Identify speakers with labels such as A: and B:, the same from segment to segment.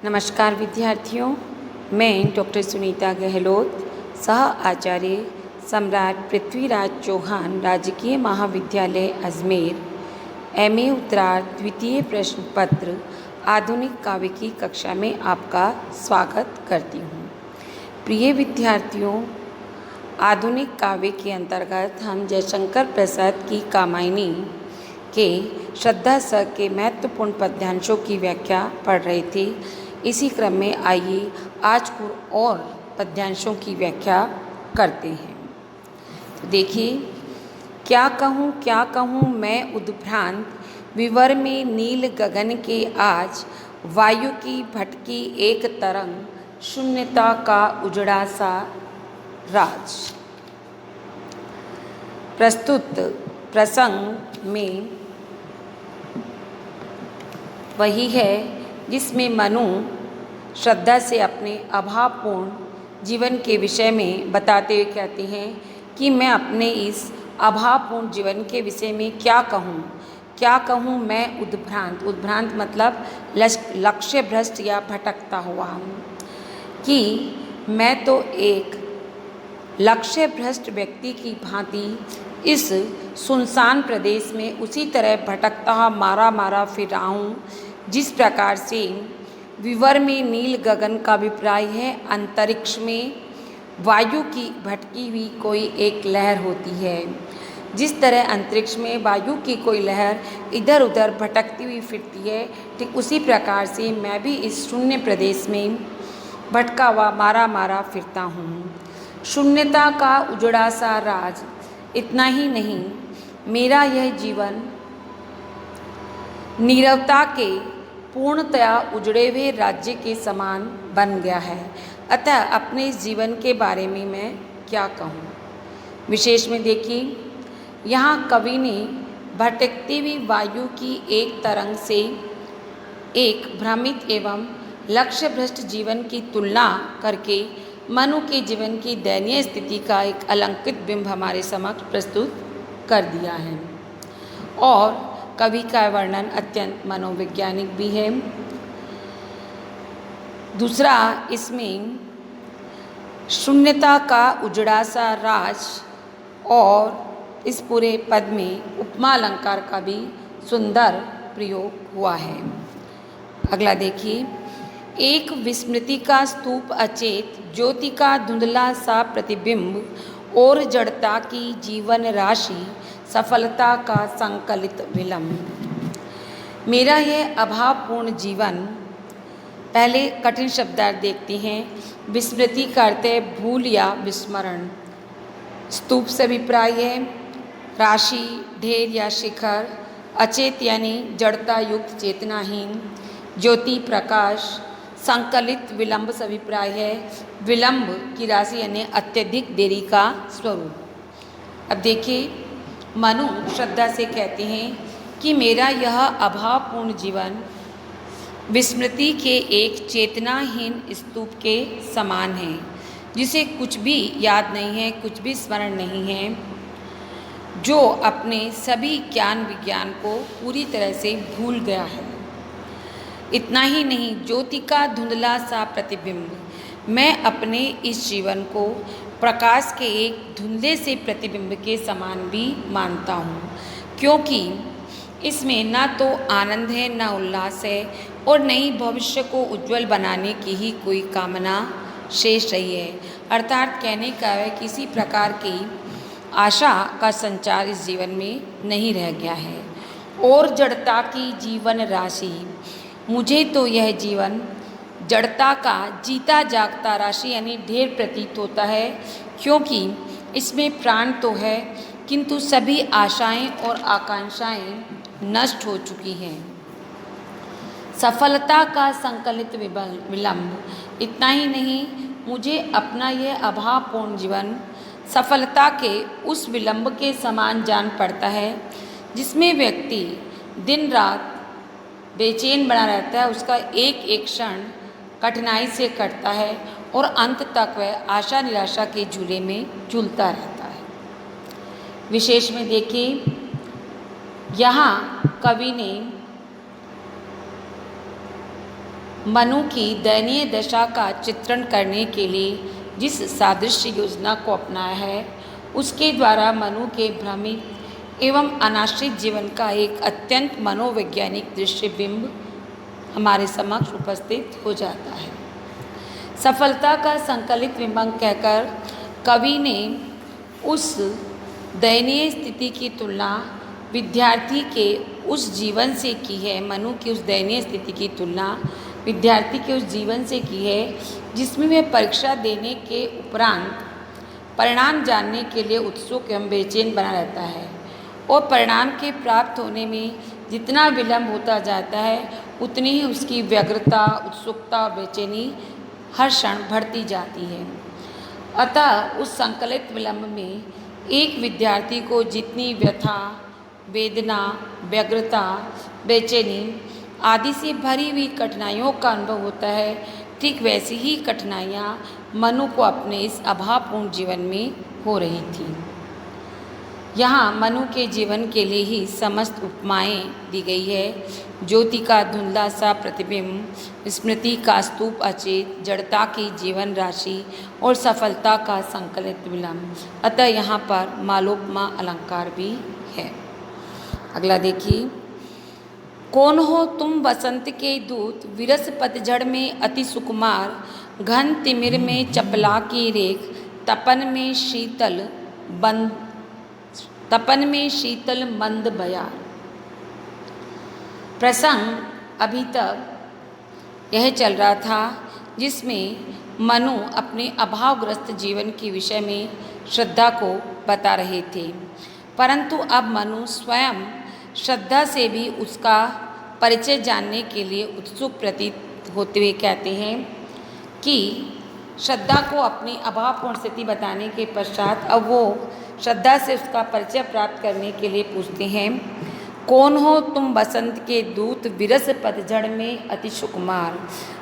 A: नमस्कार विद्यार्थियों, मैं डॉक्टर सुनीता गहलोत, सह आचार्य सम्राट पृथ्वीराज चौहान राजकीय महाविद्यालय अजमेर, एमए उत्तरार्ध द्वितीय प्रश्न पत्र आधुनिक काव्य की कक्षा में आपका स्वागत करती हूँ। प्रिय विद्यार्थियों, आधुनिक काव्य के अंतर्गत हम जयशंकर प्रसाद की कामायनी के श्रद्धा स के महत्वपूर्ण पद्यांशों की व्याख्या पढ़ रहे थे। इसी क्रम में आइए आज कुछ और पद्यांशों की व्याख्या करते हैं। तो देखिए, क्या कहूँ मैं उद्भ्रांत, विवर में नील गगन के आज, वायु की भटकी एक तरंग, शून्यता का उजड़ा सा राज। प्रस्तुत प्रसंग में वही है जिसमें मनु श्रद्धा से अपने अभावपूर्ण जीवन के विषय में बताते हुए कहते हैं कि मैं अपने इस अभावपूर्ण जीवन के विषय में क्या कहूँ मैं उद्भ्रांत मतलब लक्ष्य भ्रष्ट या भटकता हुआ हूँ, कि मैं तो एक लक्ष्य भ्रष्ट व्यक्ति की भांति इस सुनसान प्रदेश में उसी तरह भटकता हुआ मारा फिर रहा हूँ जिस प्रकार से विवर में नील गगन का अभिप्राय है अंतरिक्ष में वायु की भटकी हुई कोई एक लहर होती है। जिस तरह अंतरिक्ष में वायु की कोई लहर इधर उधर भटकती हुई फिरती है, ठीक उसी प्रकार से मैं भी इस शून्य प्रदेश में भटका हुआ मारा फिरता हूँ। शून्यता का उजड़ा सा राज। इतना ही नहीं, मेरा यह जीवन नीरवता के पूर्णतया उजड़े हुए राज्य के समान बन गया है। अतः अपने इस जीवन के बारे में मैं क्या कहूँ। विशेष में देखिए, यहाँ कवि ने भटकती हुई वायु की एक तरंग से एक भ्रमित एवं लक्ष्य भ्रष्ट जीवन की तुलना करके मनु के जीवन की दयनीय स्थिति का एक अलंकृत बिंब हमारे समक्ष प्रस्तुत कर दिया है। और कवि का वर्णन अत्यंत मनोवैज्ञानिक भी है। दूसरा, इसमें शून्यता का उजड़ा सा राज और इस पूरे पद में उपमा अलंकार का भी सुंदर प्रयोग हुआ है। अगला देखिए, एक विस्मृति का स्तूप अचेत, ज्योति का धुंधला सा प्रतिबिंब और जड़ता की जीवन राशि, सफलता का संकलित विलंब। मेरा यह अभावपूर्ण जीवन, पहले कठिन शब्दार्थ देखते हैं। विस्मृति का अर्थ है भूल या विस्मरण। स्तूप से अभिप्राय है राशि, ढेर या शिखर। अचेत यानी जड़ता युक्त, चेतनाहीन। ज्योति प्रकाश। संकलित विलंब से अभिप्राय है विलंब की राशि यानी अत्यधिक देरी का स्वरूप। अब देखिए, मनु श्रद्धा से कहते हैं कि मेरा यह अभावपूर्ण जीवन विस्मृति के एक चेतनाहीन स्तूप के समान है, जिसे कुछ भी याद नहीं है, कुछ भी स्मरण नहीं है, जो अपने सभी ज्ञान विज्ञान को पूरी तरह से भूल गया है। इतना ही नहीं, ज्योति का धुंधला सा प्रतिबिंब। मैं अपने इस जीवन को प्रकाश के एक धुंधले से प्रतिबिंब के समान भी मानता हूँ, क्योंकि इसमें न तो आनंद है, न उल्लास है, और न ही भविष्य को उज्जवल बनाने की ही कोई कामना शेष रही है। अर्थात कहने का है किसी प्रकार की आशा का संचार इस जीवन में नहीं रह गया है। और जड़ता की जीवन राशि। मुझे तो यह जीवन जड़ता का जीता जागता राशि यानी ढेर प्रतीत होता है, क्योंकि इसमें प्राण तो है किंतु सभी आशाएं और आकांक्षाएं नष्ट हो चुकी हैं। सफलता का संकलित विलंब। इतना ही नहीं, मुझे अपना यह अभावपूर्ण जीवन सफलता के उस विलंब के समान जान पड़ता है, जिसमें व्यक्ति दिन रात बेचैन बना रहता है। उसका एक एक क्षण कठिनाई से कटता है और अंत तक वह आशा निराशा के झूले में झूलता रहता है। विशेष में देखिए, यहाँ कवि ने मनु की दयनीय दशा का चित्रण करने के लिए जिस सादृश्य योजना को अपनाया है, उसके द्वारा मनु के भ्रमित एवं अनाश्रित जीवन का एक अत्यंत मनोवैज्ञानिक दृश्य बिंब हमारे समक्ष उपस्थित हो जाता है। सफलता का संकलित बिंबक कहकर कवि ने उस दयनीय स्थिति की तुलना विद्यार्थी के उस जीवन से की है। मनु की उस दयनीय स्थिति की तुलना विद्यार्थी के उस जीवन से की है, जिसमें वह परीक्षा देने के उपरांत परिणाम जानने के लिए उत्सुक एवं बेचैन बना रहता है और परिणाम के प्राप्त होने में जितना विलंब होता जाता है, उतनी ही उसकी व्यग्रता, उत्सुकता और बेचैनी हर क्षण बढ़ती जाती है। अतः उस संकलित विलंब में एक विद्यार्थी को जितनी व्यथा, वेदना, व्यग्रता, बेचैनी आदि से भरी हुई कठिनाइयों का अनुभव होता है, ठीक वैसी ही कठिनाइयाँ मनु को अपने इस अभावपूर्ण जीवन में हो रही थी। यहाँ मनु के जीवन के लिए ही समस्त उपमाएँ दी गई है। ज्योति का धुंधला सा प्रतिबिंब, स्मृति का स्तूप अचेत, जड़ता की जीवन राशि और सफलता का संकलित विलंब। अतः यहाँ पर मालोपमा अलंकार भी है। अगला देखिए, कौन हो तुम वसंत के दूत, विरस पतझड़ में अति सुकुमार, घन तिमिर में चपला की रेख, तपन में शीतल मंद बयार। प्रसंग अभी तक यह चल रहा था जिसमें मनु अपने अभावग्रस्त जीवन के विषय में श्रद्धा को बता रहे थे, परंतु अब मनु स्वयं श्रद्धा से भी उसका परिचय जानने के लिए उत्सुक प्रतीत होते हुए कहते हैं कि श्रद्धा को अपनी अभावपूर्ण स्थिति बताने के पश्चात अब वो श्रद्धा से उसका परिचय प्राप्त करने के लिए पूछते हैं, कौन हो तुम वसंत के दूत, विरस पतझड़ में अति सुकुमार।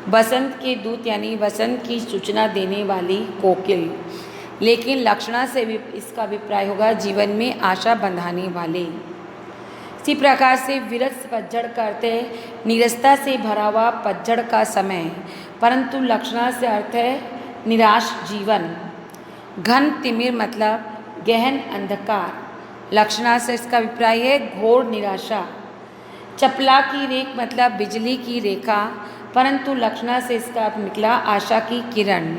A: वसंत के दूत यानी वसंत की सूचना देने वाली कोकिल, लेकिन लक्षणा से भी इसका अभिप्राय होगा जीवन में आशा बंधाने वाले। इसी प्रकार से विरस पतझड़ का अर्थ है नीरसता से भरा हुआ पतझड़ का समय, परंतु लक्षणा से अर्थ है निराश जीवन। घन तिमिर मतलब गहन अंधकार, लक्षणा से इसका अभिप्राय है घोर निराशा। चपला की रेख मतलब बिजली की रेखा, परंतु लक्षणा से इसका अर्थ निकला आशा की किरण।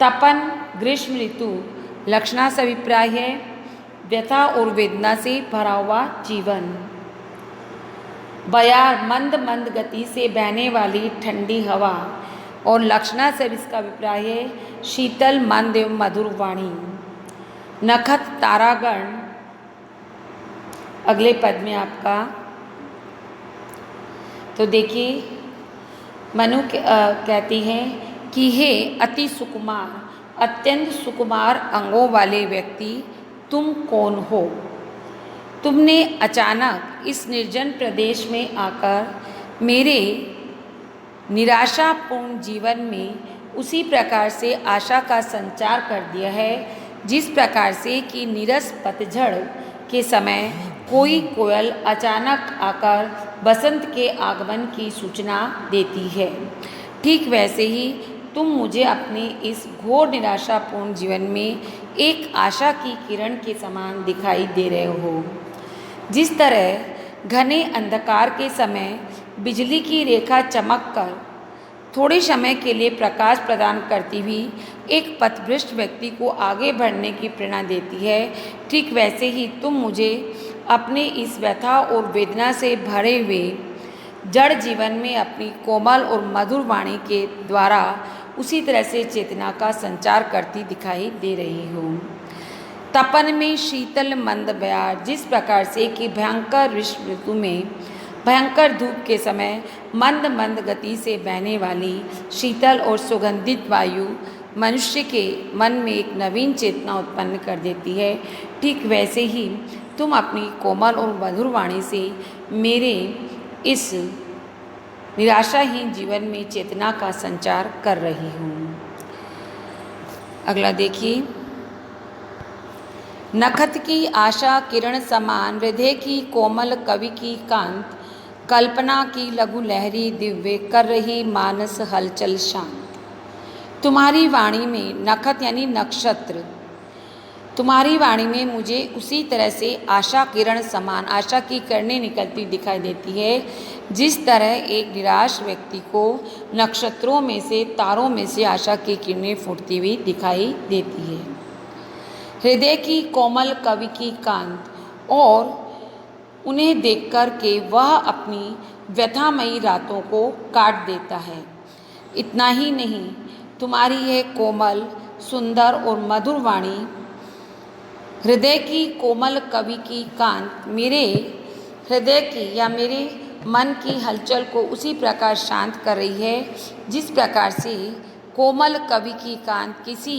A: तपन ग्रीष्म ऋतु, लक्षणा से अभिप्राय है व्यथा और वेदना से भरा हुआ जीवन। बयार मंद मंद गति से बहने वाली ठंडी हवा, और लक्षणा से इसका अभिप्राय है शीतल मंद एवं मधुर वाणी। नखत तारागण अगले पद में आपका, तो देखिए मनु कहती हैं कि हे अति सुकुमार, अत्यंत सुकुमार अंगों वाले व्यक्ति, तुम कौन हो। तुमने अचानक इस निर्जन प्रदेश में आकर मेरे निराशापूर्ण जीवन में उसी प्रकार से आशा का संचार कर दिया है, जिस प्रकार से कि नीरस पतझड़ के समय कोई कोयल अचानक आकर बसंत के आगमन की सूचना देती है। ठीक वैसे ही तुम मुझे अपने इस घोर निराशापूर्ण जीवन में एक आशा की किरण के समान दिखाई दे रहे हो। जिस तरह घने अंधकार के समय बिजली की रेखा चमककर थोड़े समय के लिए प्रकाश प्रदान करती हुई एक पथभ्रष्ट व्यक्ति को आगे बढ़ने की प्रेरणा देती है, ठीक वैसे ही तुम मुझे अपने इस व्यथा और वेदना से भरे हुए जड़ जीवन में अपनी कोमल और मधुर वाणी के द्वारा उसी तरह से चेतना का संचार करती दिखाई दे रही हो। तपन में शीतल मंद बयार, जिस प्रकार से कि भयंकर ग्रीष्म ऋतु में भयंकर धूप के समय मंद मंद गति से बहने वाली शीतल और सुगंधित वायु मनुष्य के मन में एक नवीन चेतना उत्पन्न कर देती है, ठीक वैसे ही तुम अपनी कोमल और मधुर वाणी से मेरे इस निराशाहीन जीवन में चेतना का संचार कर रही हूँ। अगला देखिए, नखत की आशा किरण समान हृदय की कोमल कवि की कांत, कल्पना की लघु लहरी दिव्य कर रही मानस हलचल शांत। तुम्हारी वाणी में नखत यानी नक्षत्र, तुम्हारी वाणी में मुझे उसी तरह से आशा किरण समान आशा की किरणें निकलती दिखाई देती है, जिस तरह एक निराश व्यक्ति को नक्षत्रों में से, तारों में से आशा की किरणें फूटती हुई दिखाई देती है। हृदय की कोमल कवि की कांत, और उन्हें देखकर के वह अपनी व्यथामयी रातों को काट देता है। इतना ही नहीं, तुम्हारी यह कोमल, सुंदर और मधुर वाणी, हृदय की कोमल कवि की कांत मेरे हृदय की या मेरे मन की हलचल को उसी प्रकार शांत कर रही है, जिस प्रकार से कोमल कवि की कांत किसी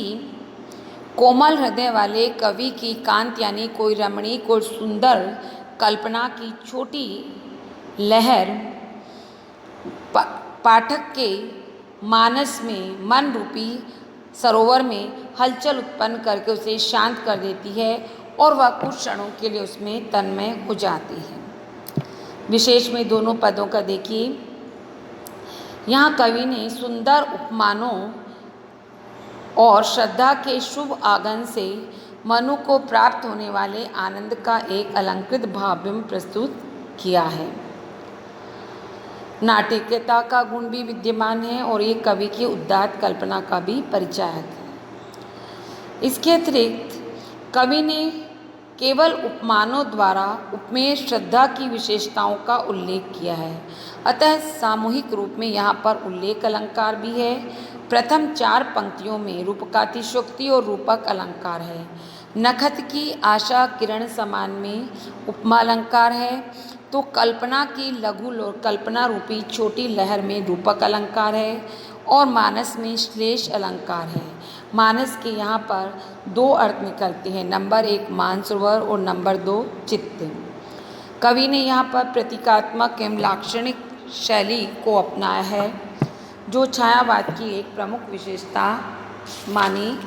A: कोमल हृदय वाले कवि की कांत यानी कोई रमणीक और सुंदर कल्पना की छोटी लहर पाठक के मानस में, मन रूपी सरोवर में हलचल उत्पन्न करके उसे शांत कर देती है और वह कुछ क्षणों के लिए उसमें तन्मय हो जाती है। विशेष में दोनों पदों का देखिए, यहाँ कवि ने सुंदर उपमानों और श्रद्धा के शुभ आगमन से मनु को प्राप्त होने वाले आनंद का एक अलंकृत भाव प्रस्तुत किया है। नाटकीयता का गुण भी विद्यमान है और ये कवि की उदात्त कल्पना का भी परिचायक है। इसके अतिरिक्त कवि ने केवल उपमानों द्वारा उपमेय श्रद्धा की विशेषताओं का उल्लेख किया है, अतः सामूहिक रूप में यहाँ पर उल्लेख अलंकार भी है। प्रथम 4 पंक्तियों में रूपकातिशोक्ति और रूपक अलंकार है। नखत की आशा किरण समान में उपमा अलंकार है, तो कल्पना की लघु और कल्पना रूपी छोटी लहर में रूपक अलंकार है, और मानस में श्लेष अलंकार है। मानस के यहाँ पर 2 अर्थ निकलते हैं, नंबर 1 मानसरोवर और नंबर 2 चित्त। कवि ने यहाँ पर प्रतीकात्मक एवं लाक्षणिक शैली को अपनाया है, जो छायावाद की एक प्रमुख विशेषता मानी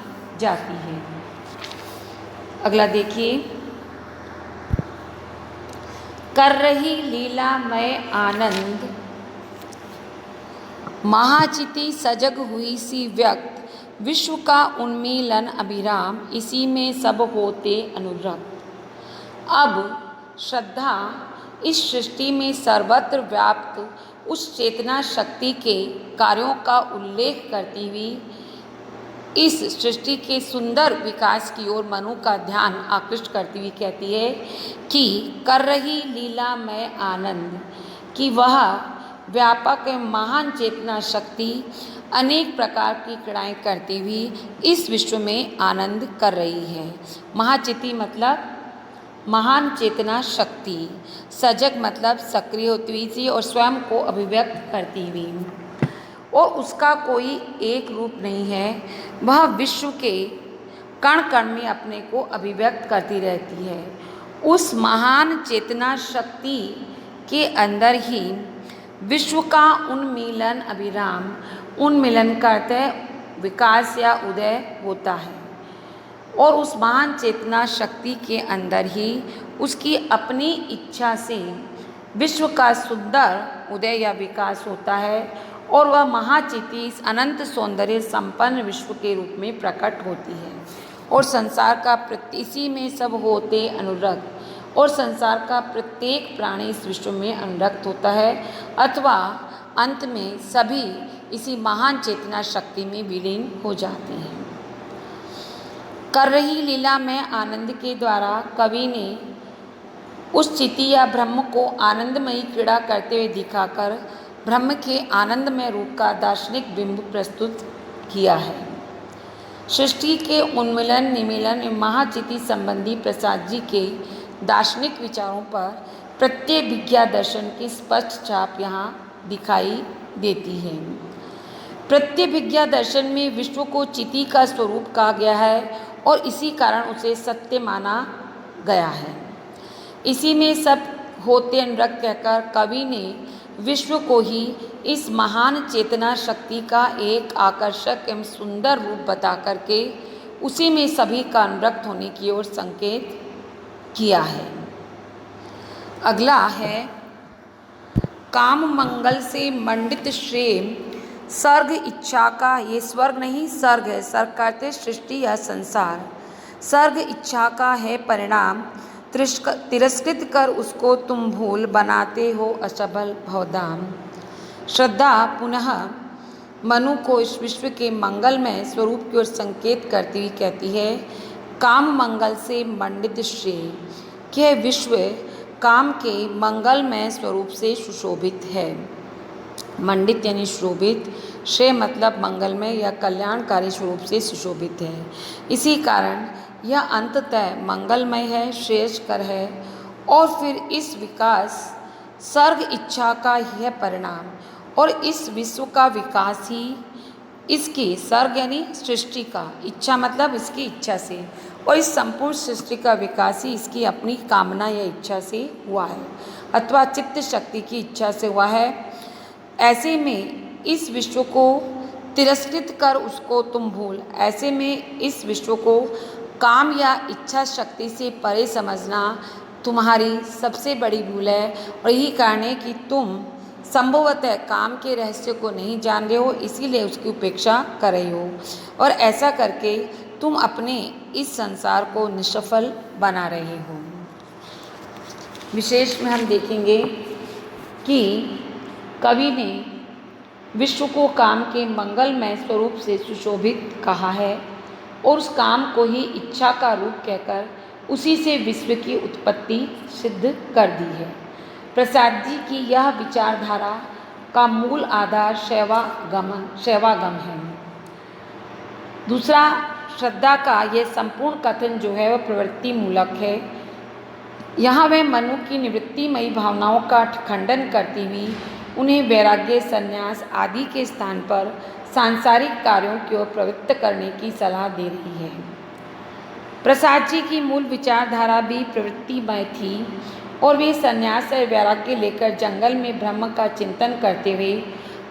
A: जाती है। अगला देखिए, कर रही लीलामय आनंद, महाचिति सजग हुई सी व्यक्त, विश्व का उन्मीलन अभिराम, इसी में सब होते अनुरक्त। अब श्रद्धा इस सृष्टि में सर्वत्र व्याप्त उस चेतना शक्ति के कार्यों का उल्लेख करती हुई इस सृष्टि के सुंदर विकास की ओर मनु का ध्यान आकृष्ट करती हुई कहती है कि कर रही लीलामय आनंद, कि वह व्यापक एवं महान चेतना शक्ति अनेक प्रकार की क्रीड़ाएँ करती हुई इस विश्व में आनंद कर रही है। महाचिति मतलब महान चेतना शक्ति, सजग मतलब सक्रिय होती हुई सी और स्वयं को अभिव्यक्त करती हुई, और उसका कोई एक रूप नहीं है, वह विश्व के कण कण में अपने को अभिव्यक्त करती रहती है। उस महान चेतना शक्ति के अंदर ही विश्व का उन्मीलन अभिराम, उन्मिलन का अर्थ है विकास या उदय होता है, और उस महान चेतना शक्ति के अंदर ही उसकी अपनी इच्छा से विश्व का सुंदर उदय या विकास होता है, और वह महाचिति इस अनंत सौंदर्य संपन्न विश्व के रूप में प्रकट होती है, और संसार का इसी में सब होते अनुरक्त, और संसार का प्रत्येक प्राणी इस विश्व में अनुरक्त होता है, अथवा अंत में सभी इसी महान चेतना शक्ति में विलीन हो जाते हैं। कर रही लीला में आनंद के द्वारा कवि ने उस चिति या ब्रह्म को आनंदमयी क्रीड़ा करते हुए दिखाकर ब्रह्म के आनंदमय रूप का दार्शनिक बिंब प्रस्तुत किया है। सृष्टि के उन्मिलन निमीलन एवं महाचिति संबंधी प्रसाद जी के दार्शनिक विचारों पर प्रत्यभिज्ञा दर्शन की स्पष्ट छाप यहाँ दिखाई देती है। प्रत्यभिज्ञा दर्शन में विश्व को चिति का स्वरूप कहा गया है और इसी कारण उसे सत्य माना गया है। इसी में सब होते अनुरक्त कहकर कवि ने विश्व को ही इस महान चेतना शक्ति का एक आकर्षक एवं सुंदर रूप बता करके उसी में सभी का अनुरक्त होने की ओर संकेत किया है। अगला है काम मंगल से मंडित श्रेय सर्ग इच्छा का, ये स्वर्ग नहीं सर्ग है, सर्ग करते सृष्टि या संसार, सर्ग इच्छा का है परिणाम, तिरस्कृत कर उसको तुम भूल बनाते हो असफल भवधाम। श्रद्धा पुनः मनु को इस विश्व के मंगलमय स्वरूप की ओर संकेत करती हुई कहती है, काम मंगल से मंडित श्रेय, कि यह विश्व काम के मंगलमय स्वरूप से सुशोभित है। मंडित यानी शोभित, श्रेय मतलब मंगलमय या कल्याणकारी स्वरूप से सुशोभित है। इसी कारण यह अंततः मंगलमय है, श्रेयस्कर है। और फिर इस विकास सर्ग इच्छा का यह परिणाम, और इस विश्व का विकास ही इसकी, सर्ग यानी सृष्टि का, इच्छा मतलब इसकी इच्छा से, और इस संपूर्ण सृष्टि का विकास ही इसकी अपनी कामना या इच्छा से हुआ है, अथवा चित्त शक्ति की इच्छा से हुआ है। ऐसे में इस विश्व को तिरस्कृत कर उसको तुम भूल, ऐसे में इस विश्व को काम या इच्छा शक्ति से परे समझना तुम्हारी सबसे बड़ी भूल है। और यही कारण है कि तुम संभवतः काम के रहस्य को नहीं जान रहे हो, इसीलिए उसकी उपेक्षा कर रहे हो, और ऐसा करके तुम अपने इस संसार को निष्फल बना रहे हो। विशेष में हम देखेंगे कि कवि ने विश्व को काम के मंगलमय स्वरूप से सुशोभित कहा है, और उस काम को ही इच्छा का रूप कहकर उसी से विश्व की उत्पत्ति सिद्ध कर दी है। प्रसाद जी की यह विचारधारा का मूल आधार शैवागम है। दूसरा, श्रद्धा का यह संपूर्ण कथन जो है वह प्रवृत्ति मूलक है। यहाँ वह मनु की निवृत्तिमयी भावनाओं का खंडन करती हुई उन्हें वैराग्य, संन्यास आदि के स्थान पर सांसारिक कार्यों की ओर प्रवृत्त करने की सलाह दे रही है। प्रसाद जी की मूल विचारधारा भी प्रवृत्तिमय थी, और वे संन्यास और वैराग्य लेकर जंगल में ब्रह्म का चिंतन करते हुए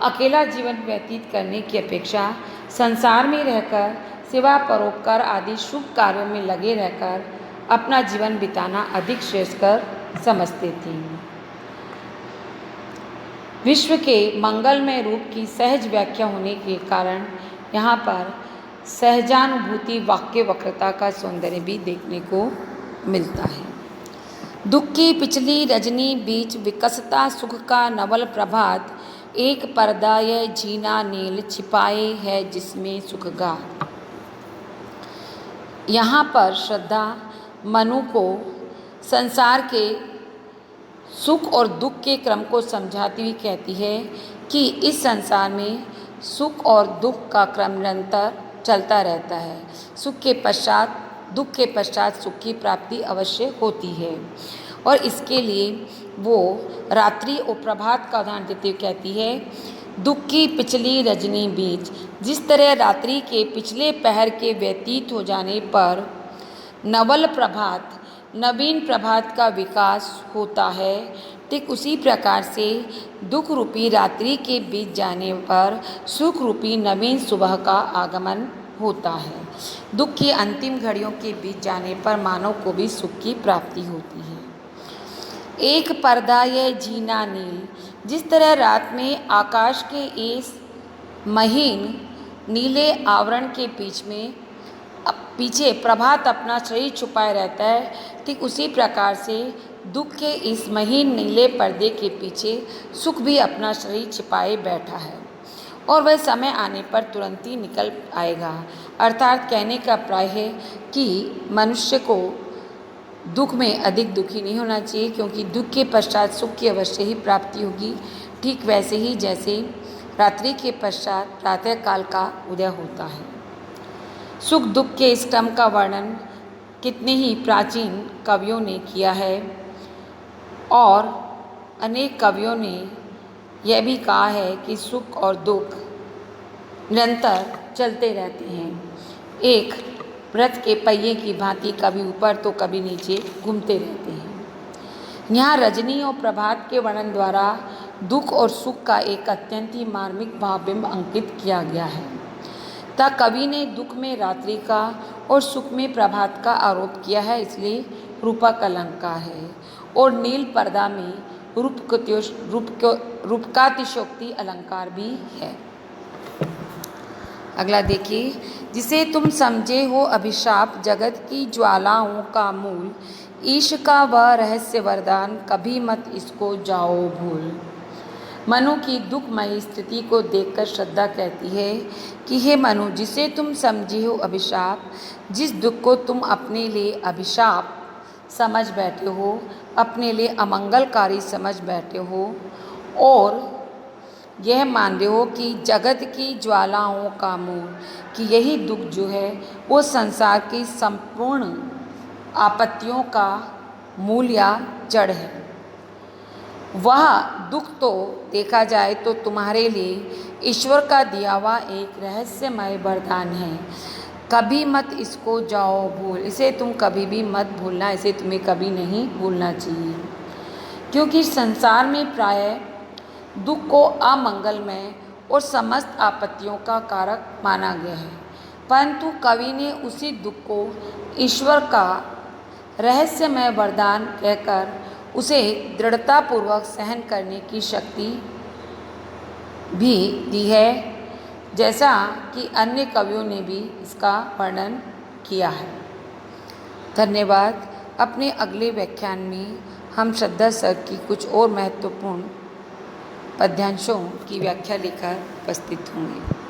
A: अकेला जीवन व्यतीत करने की अपेक्षा संसार में रहकर सेवा, परोपकार आदि शुभ कार्यों में लगे रहकर अपना जीवन बिताना अधिक श्रेयस्कर समझते थे। विश्व के मंगलमय रूप की सहज व्याख्या होने के कारण यहाँ पर सहजानुभूति वाक्य वक्रता का सौंदर्य भी देखने को मिलता है। दुख की पिछली रजनी बीच विकसता सुख का नवल प्रभात, एक पर्दा यह झीना नील छिपाए है जिसमें सुखगात। यहाँ पर श्रद्धा मनु को संसार के सुख और दुख के क्रम को समझाती हुई कहती है कि इस संसार में सुख और दुख का क्रम निरंतर चलता रहता है। सुख के पश्चात, दुख के पश्चात सुख की प्राप्ति अवश्य होती है, और इसके लिए वो रात्रि और प्रभात का उदाहरण देते हुए कहती है, दुख की पिछली रजनी बीच, जिस तरह रात्रि के पिछले पहर के व्यतीत हो जाने पर नवल प्रभात, नवीन प्रभात का विकास होता है, ठीक उसी प्रकार से दुख रूपी रात्रि के बीत जाने पर सुख रूपी नवीन सुबह का आगमन होता है। दुख की अंतिम घड़ियों के बीत जाने पर मानव को भी सुख की प्राप्ति होती है। एक पर्दा यह झीना नील, जिस तरह रात में आकाश के इस महीन नीले आवरण के पीछे प्रभात अपना शरीर छुपाए रहता है, ठीक उसी प्रकार से दुख के इस महीन नीले पर्दे के पीछे सुख भी अपना शरीर छिपाए बैठा है, और वह समय आने पर तुरंत ही निकल आएगा। अर्थात कहने का प्राय है कि मनुष्य को दुख में अधिक दुखी नहीं होना चाहिए, क्योंकि दुख के पश्चात सुख की अवश्य ही प्राप्ति होगी, ठीक वैसे ही जैसे रात्रि के पश्चात प्रातःकाल का उदय होता है। सुख दुख के इस क्रम का वर्णन कितने ही प्राचीन कवियों ने किया है, और अनेक कवियों ने यह भी कहा है कि सुख और दुख निरंतर चलते रहते हैं। एक रथ के पहिए की भांति कभी ऊपर तो कभी नीचे घूमते रहते हैं। यहाँ रजनी और प्रभात के वर्णन द्वारा दुख और सुख का एक अत्यंत ही मार्मिक भावबिंब अंकित किया गया है। तब कवि ने दुख में रात्रि का और सुख में प्रभात का आरोप किया है, इसलिए रूपक अलंकार है। और नील पर्दा में रूपकातिशोक्ति अलंकार भी है। अगला देखिए, जिसे तुम समझे हो अभिशाप, जगत की ज्वालाओं का मूल, ईश का वह रहस्य वरदान, कभी मत इसको जाओ भूल। मनु की दुखमयी स्थिति को देखकर श्रद्धा कहती है कि हे मनु, जिसे तुम समझे हो अभिशाप, जिस दुख को तुम अपने लिए अभिशाप समझ बैठे हो, अपने लिए अमंगलकारी समझ बैठे हो और यह मान रहे हो कि जगत की ज्वालाओं का मूल, कि यही दुख जो है वो संसार की संपूर्ण आपत्तियों का मूल या जड़ है। वह दुख तो देखा जाए तो तुम्हारे लिए ईश्वर का दिया हुआ एक रहस्यमय वरदान है। कभी मत इसको जाओ भूल, इसे तुम कभी भी मत भूलना, इसे तुम्हें कभी नहीं भूलना चाहिए। क्योंकि संसार में प्रायः दुख को अमंगलमय और समस्त आपत्तियों का कारक माना गया है, परंतु कवि ने उसी दुख को ईश्वर का रहस्यमय वरदान कहकर उसे दृढ़तापूर्वक सहन करने की शक्ति भी दी है, जैसा कि अन्य कवियों ने भी इसका वर्णन किया है। धन्यवाद। अपने अगले व्याख्यान में हम श्रद्धा सर की कुछ और महत्वपूर्ण पद्यांशों की व्याख्या लेकर उपस्थित होंगे।